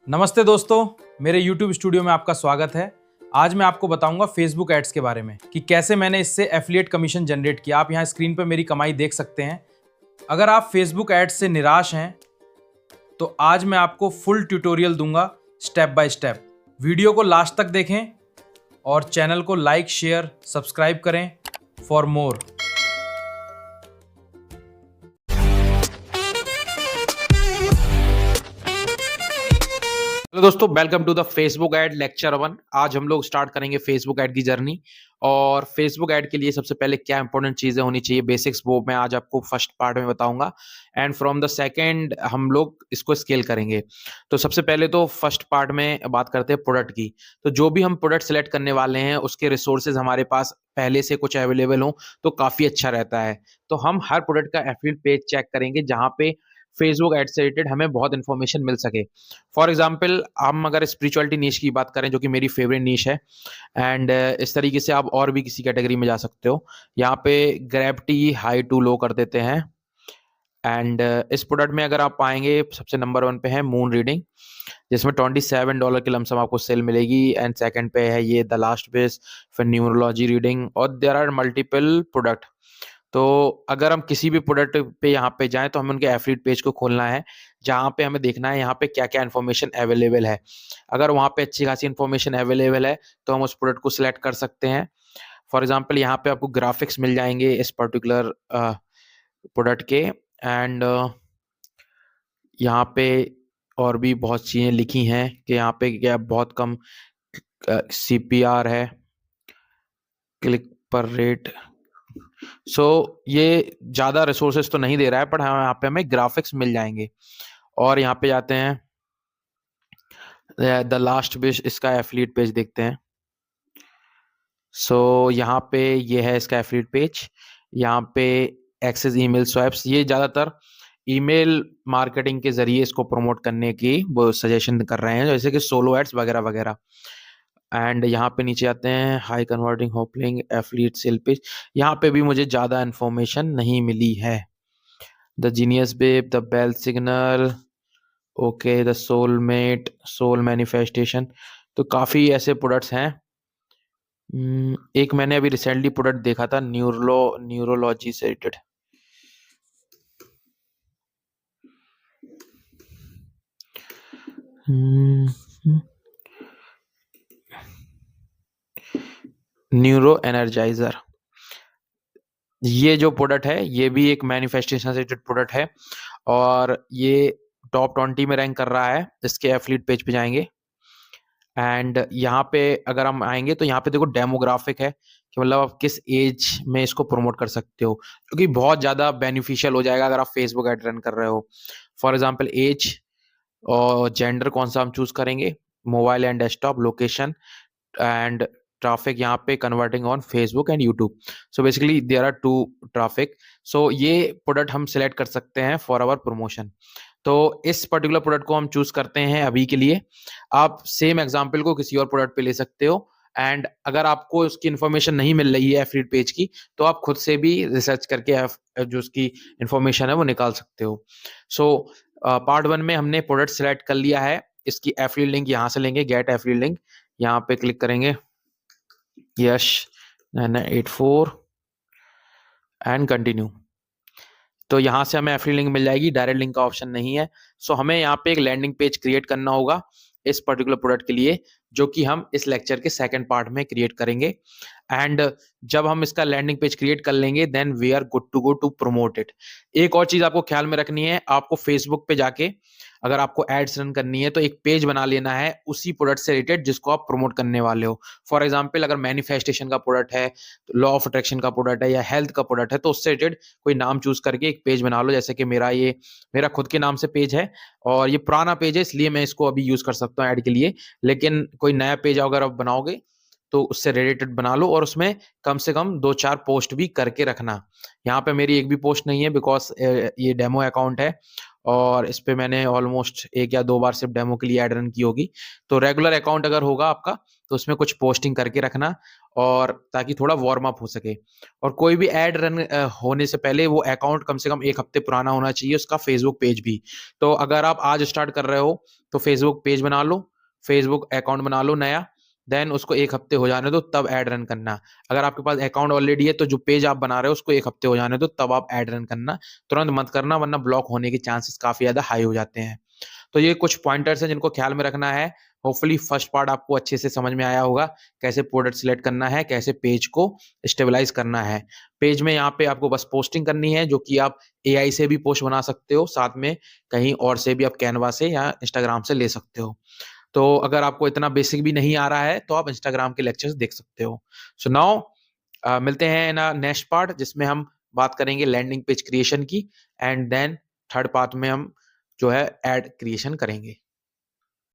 नमस्ते दोस्तों, मेरे YouTube स्टूडियो में आपका स्वागत है। आज मैं आपको बताऊंगा Facebook एड्स के बारे में कि कैसे मैंने इससे एफिलिएट कमीशन जनरेट किया। आप यहाँ स्क्रीन पर मेरी कमाई देख सकते हैं। अगर आप Facebook एड्स से निराश हैं तो आज मैं आपको फुल ट्यूटोरियल दूंगा स्टेप बाय स्टेप। वीडियो को लास्ट तक देखें और चैनल को लाइक, शेयर, सब्सक्राइब करें फॉर मोर। हेलो दोस्तों, welcome to the Facebook ad lecture 1। आज हम लोग स्टार्ट करेंगे फेसबुक एड की जर्नी। और फेसबुक एड के लिए सबसे पहले क्या इंपॉर्टेंट चीजें होनी चाहिए, बेसिक्स, वो मैं आज आपको फर्स्ट पार्ट में बताऊंगा। एंड फ्रॉम द सेकंड हम लोग इसको स्केल करेंगे। तो सबसे पहले तो फर्स्ट पार्ट में बात करते हैं प्रोडक्ट की। तो जो भी हम प्रोडक्ट सेलेक्ट करने वाले हैं उसके रिसोर्सेज हमारे पास पहले से कुछ अवेलेबल हो तो काफी अच्छा रहता है। तो हम हर प्रोडक्ट का एफिलिएट पेज चेक करेंगे जहां पे फेसबुक एड से रिलेटेड हमें बहुत इन्फॉर्मेशन मिल सके। फॉर एग्जाम्पल, हम अगर स्पिरिचुअलिटी नीश की बात करें, जो कि मेरी फेवरेट नीश है, एंड इस तरीके से आप और भी किसी कैटेगरी में जा सकते हो। यहाँ पे ग्रेविटी हाई टू लो कर देते हैं। एंड इस प्रोडक्ट में अगर आप पाएंगे, सबसे नंबर 1 पे है मून रीडिंग, जिसमें $27 की लमसम आपको सेल मिलेगी। एंड सेकंड पे है ये द लास्ट बेस, फिर न्यूमरोलॉजी रीडिंग, और देयर आर मल्टीपल प्रोडक्ट। तो अगर हम किसी भी प्रोडक्ट पे यहाँ पे जाएं तो हमें उनके एफिलिएट पेज को खोलना है, जहाँ पे हमें देखना है यहाँ पे क्या क्या इन्फॉर्मेशन अवेलेबल है। अगर वहाँ पे अच्छी खासी इन्फॉर्मेशन अवेलेबल है तो हम उस प्रोडक्ट को सिलेक्ट कर सकते हैं। फॉर एग्जाम्पल, यहाँ पे आपको ग्राफिक्स मिल जाएंगे इस पर्टिकुलर प्रोडक्ट के। एंड यहाँ पे और भी बहुत चीज़ें लिखी हैं कि यहाँ पे क्या बहुत कम CPR है, क्लिक पर रेट। ये ज़्यादा रिसोर्सेज तो नहीं दे रहा है, पर यहाँ पे हमें ग्राफिक्स मिल जाएंगे। और यहाँ पे जाते हैं द लास्ट बेस, इसका एफिलिएट पेज देखते हैं। यहाँ पे ये है इसका एफिलिएट पेज। यहाँ पे एक्सेस ईमेल स्वैप्स, ये ज़्यादातर ईमेल मार्केटिंग के जरिए इसको प्रमोट करने की वो सजेशन कर रहे हैं, जैसे कि सोलो एड्स वगैरह वगैरह। एंड यहाँ पे नीचे आते हैं high converting hop link affiliate sale page. यहाँ पे भी मुझे ज़्यादा इन्फॉर्मेशन नहीं मिली है। The genius babe, the bell signal, okay, the soulmate, soul manifestation. तो काफ़ी ऐसे प्रोडक्ट्स हैं। एक मैंने अभी रिसेंटली प्रोडक्ट देखा था न्यूरोलॉजी से रिलेटेड। न्यूरो एनर्जाइजर, ये जो प्रोडक्ट है ये भी एक मैनिफेस्टेशन से रिलेटेड प्रोडक्ट है और ये टॉप 20 में रैंक कर रहा है। इसके एफिलिएट पेज पे जाएंगे एंड यहाँ पे अगर हम आएंगे तो यहाँ पे देखो डेमोग्राफिक है कि मतलब आप किस एज में इसको प्रमोट कर सकते हो, क्योंकि बहुत ज़्यादा बेनिफिशियल हो जाएगा अगर आप फेसबुक एड रन कर रहे हो। फॉर एग्जाम्पल, एज और जेंडर कौन सा हम चूज करेंगे, mobile and desktop, location and traffic, यहाँ पे converting on Facebook and YouTube. So basically there are 2 traffic. ये प्रोडक्ट हम सिलेक्ट कर सकते हैं फॉर आवर प्रमोशन। तो इस पर्टिकुलर प्रोडक्ट को हम चूज करते हैं अभी के लिए। आप सेम एग्जांपल को किसी और प्रोडक्ट पे ले सकते हो। एंड अगर आपको उसकी इन्फॉर्मेशन नहीं मिल रही है एफिलिएट पेज की, तो आप खुद से भी रिसर्च करके जो उसकी इन्फॉर्मेशन है वो निकाल सकते हो। पार्ट 1 में हमने प्रोडक्ट सिलेक्ट कर लिया है। इसकी एफिलिएट लिंक यहाँ से लेंगे, गेट एफिलिएट लिंक, यहाँ पे क्लिक करेंगे, यश 9984 एंड कंटिन्यू। तो यहाँ से हमें एफिलिएट लिंक मिल जाएगी, डायरेक्ट लिंक का ऑप्शन नहीं है। हमें यहाँ पे एक लैंडिंग पेज क्रिएट करना होगा इस पर्टिकुलर प्रोडक्ट के लिए, जो कि हम इस लेक्चर के सेकंड पार्ट में क्रिएट करेंगे। एंड जब हम इसका लैंडिंग पेज क्रिएट कर लेंगे, then we are good to go to promote it. एक और चीज आपको ख्याल में रखनी है, आपको फेसबुक पे जाके अगर आपको एड्स रन करनी है तो एक पेज बना लेना है उसी प्रोडक्ट से रिलेटेड जिसको आप प्रमोट करने वाले हो। फॉर एग्जाम्पल, अगर मैनिफेस्टेशन का प्रोडक्ट है, लॉ ऑफ अट्रैक्शन का प्रोडक्ट है, या हेल्थ का प्रोडक्ट है, तो उससे रिलेटेड कोई नाम चूज करके एक पेज बना लो। जैसे कि मेरा खुद के नाम से पेज है और ये पुराना पेज है, इसलिए मैं इसको अभी यूज कर सकता हूँ ऐड के लिए। लेकिन कोई नया पेज अगर आप बनाओगे तो उससे रिलेटेड बना लो और उसमें कम से कम 2-4 पोस्ट भी करके रखना। यहाँ पे मेरी एक भी पोस्ट नहीं है बिकॉज ये डेमो अकाउंट है और इस पे मैंने ऑलमोस्ट 1 या 2 बार सिर्फ डेमो के लिए ऐड रन की होगी। तो रेगुलर अकाउंट अगर होगा आपका तो उसमें कुछ पोस्टिंग करके रखना, और ताकि थोड़ा वार्म अप हो सके। और कोई भी ऐड रन होने से पहले वो अकाउंट कम से कम 1 हफ्ते पुराना होना चाहिए, उसका फेसबुक पेज भी। तो अगर आप आज स्टार्ट कर रहे हो तो फेसबुक पेज बना लो, फेसबुक अकाउंट बना लो नया, देन उसको 1 हफ्ते हो जाने दो, तब ऐड रन करना। अगर आपके पास अकाउंट ऑलरेडी है तो जो पेज आप बना रहे हो उसको 1 हफ्ते हो जाने दो, तब आप ऐड रन करना। तुरंत मत करना, वरना ब्लॉक होने के चांसेस काफ़ी ज़्यादा हाई हो जाते हैं। तो ये कुछ पॉइंटर्स हैं जिनको ख्याल में रखना है। होपफुली फर्स्ट पार्ट आपको अच्छे से समझ में आया होगा, कैसे प्रोडक्ट सिलेक्ट करना है, कैसे पेज को स्टेबलाइज करना है। पेज में यहाँ पे आपको बस पोस्टिंग करनी है, जो कि आप एआई से भी पोस्ट बना सकते हो, साथ में कहीं और से भी आप कैनवा से या इंस्टाग्राम से ले सकते हो। तो अगर आपको इतना बेसिक भी नहीं आ रहा है तो आप इंस्टाग्राम के लेक्चर्स देख सकते हो। सो नाउ मिलते हैं ना नेक्स्ट पार्ट, जिसमें हम बात करेंगे लैंडिंग पेज क्रिएशन की, एंड देन थर्ड पार्ट में हम जो है एड क्रिएशन करेंगे।